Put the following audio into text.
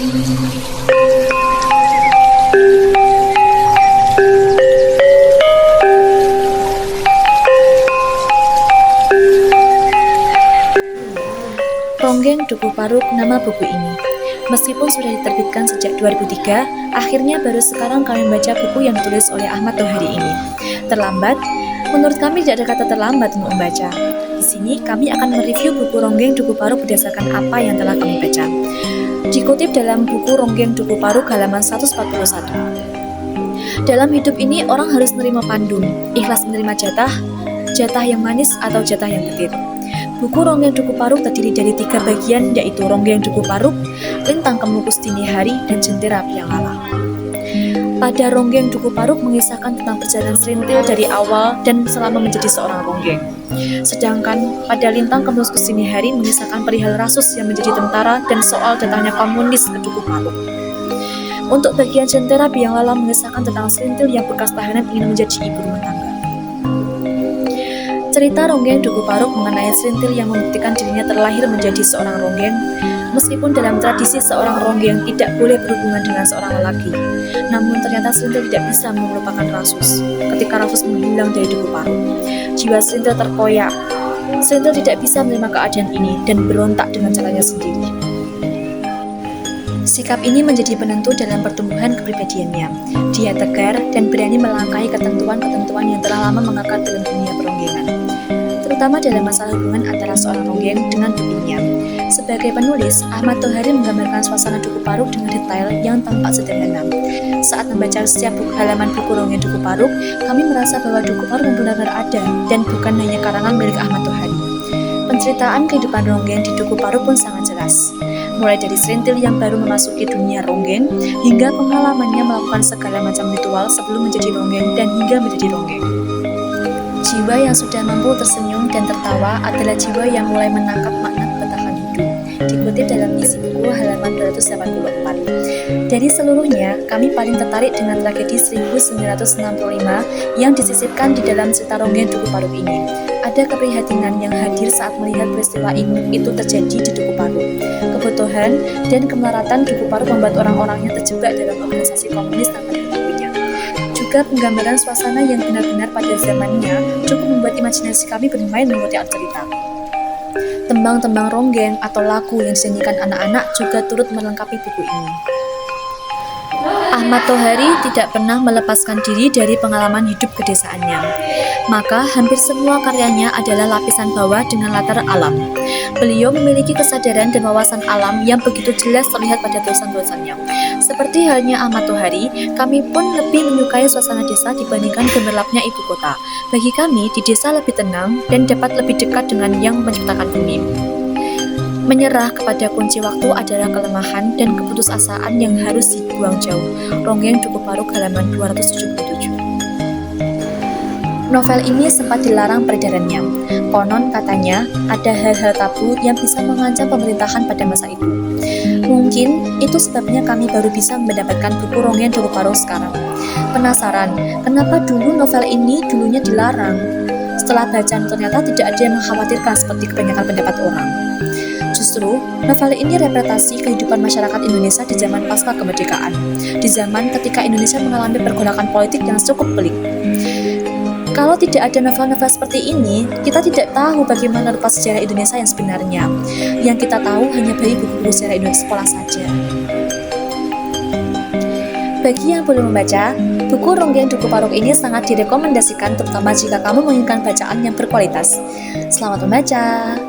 Ronggeng Duku Paruk nama buku ini. Meskipun sudah diterbitkan sejak 2003, akhirnya baru sekarang kami membaca buku yang ditulis oleh Ahmad Tohari ini. Terlambat? Menurut kami tidak ada kata terlambat untuk membaca. Di sini kami akan mereview buku Ronggeng Duku Paruk berdasarkan apa yang telah kami baca. Dikutip dalam buku Ronggeng Duku Paruk halaman 141. Dalam hidup ini orang harus menerima pandum, ikhlas menerima jatah yang manis atau jatah yang pahit. Buku Ronggeng Duku Paruk terdiri dari 3 bagian, yaitu Ronggeng Duku Paruk, Lintang Kemukus Dini Hari, dan Jentera Biang Lala. Pada Ronggeng Duku Paruk mengisahkan tentang perjalanan Serintil dari awal dan selama menjadi seorang ronggeng. Sedangkan pada Lintang Kemukus Dini Hari mengisahkan perihal Rasus yang menjadi tentara dan soal datangnya komunis ke Duku Paruk. Untuk bagian Jentera Biang Lala mengisahkan tentang Serintil yang bekas tahanan ingin menjadi ibu rumah tangga. Cerita Ronggeng Duku Paruk mengenai Serintil yang membuktikan dirinya terlahir menjadi seorang ronggeng, meskipun dalam tradisi seorang ronggeng tidak boleh berhubungan dengan seorang lelaki. Namun ternyata Serintil tidak bisa melupakan Rasus. Ketika Rasus menghilang dari Duku Paruk, jiwa Serintil terkoyak. Serintil tidak bisa menerima keadaan ini dan berontak dengan caranya sendiri. Sikap ini menjadi penentu dalam pertumbuhan kepribadiannya. Dia tegar dan berani melangkahi ketentuan-ketentuan yang telah lama mengakar dalam dunia peronggengan, terutama dalam masalah hubungan antara seorang ronggeng dengan dukunya. Sebagai penulis, Ahmad Tohari menggambarkan suasana Duku Paruk dengan detail yang tampak sederhana. Saat membaca setiap halaman buku Ronggeng Duku Paruk, kami merasa bahwa Duku Paruk benar-benar ada dan bukan hanya karangan milik Ahmad Tohari. Penceritaan kehidupan ronggeng di Duku Paruk pun sangat jelas, mulai dari Serintil yang baru memasuki dunia ronggeng hingga pengalamannya melakukan segala macam ritual sebelum menjadi ronggeng dan hingga menjadi ronggeng. Jiwa yang sudah mampu tersenyum dan tertawa adalah jiwa yang mulai menangkap makna bertahan hidup. Dikutip dalam isi buku halaman 284. Dari seluruhnya, kami paling tertarik dengan tragedi 1965 yang disisipkan di dalam cerita Ronggeng Duku Paruk ini. Ada keprihatinan yang hadir saat melihat peristiwa itu terjadi di Duku Paruk. Kebodohan dan kemelaratan Duku Paruk membuat orang-orangnya terjebak dalam organisasi komunis tanpa diketahuinya. Juga penggambaran suasana yang benar-benar pada zamannya cukup membuat imajinasi kami bermain mengikuti alur cerita. Tembang-tembang ronggeng atau lagu yang dinyanyikan anak-anak juga turut melengkapi buku ini. Ahmad Tohari tidak pernah melepaskan diri dari pengalaman hidup kedesaannya. Maka hampir semua karyanya adalah lapisan bawah dengan latar alam. Beliau memiliki kesadaran dan wawasan alam yang begitu jelas terlihat pada tulisan-tulisannya. Seperti halnya Ahmad Tohari, kami pun lebih menyukai suasana desa dibandingkan gemerlapnya ibu kota. Bagi kami, di desa lebih tenang dan dapat lebih dekat dengan yang menciptakan bumi. Menyerah kepada kunci waktu adalah kelemahan dan keputusasaan yang harus dibuang jauh. Ronggeng Duku Paruk halaman 277. Novel ini sempat dilarang peredarannya. Konon katanya ada hal-hal tabu yang bisa mengancam pemerintahan pada masa itu. Mungkin itu sebabnya kami baru bisa mendapatkan buku Ronggeng Duku Paruk sekarang. Penasaran, kenapa dulu novel ini dulunya dilarang? Setelah baca ternyata tidak ada yang mengkhawatirkan seperti kebanyakan pendapat orang. Justru, novel ini representasi kehidupan masyarakat Indonesia di zaman pasca kemerdekaan, di zaman ketika Indonesia mengalami pergolakan politik yang cukup pelik. Kalau tidak ada novel-novel seperti ini, kita tidak tahu bagaimana rupa sejarah Indonesia yang sebenarnya. Yang kita tahu hanya dari buku-buku sejarah Indonesia sekolah saja. Bagi yang belum membaca, buku Ronggeng Duku Paruk ini sangat direkomendasikan, terutama jika kamu menginginkan bacaan yang berkualitas. Selamat membaca!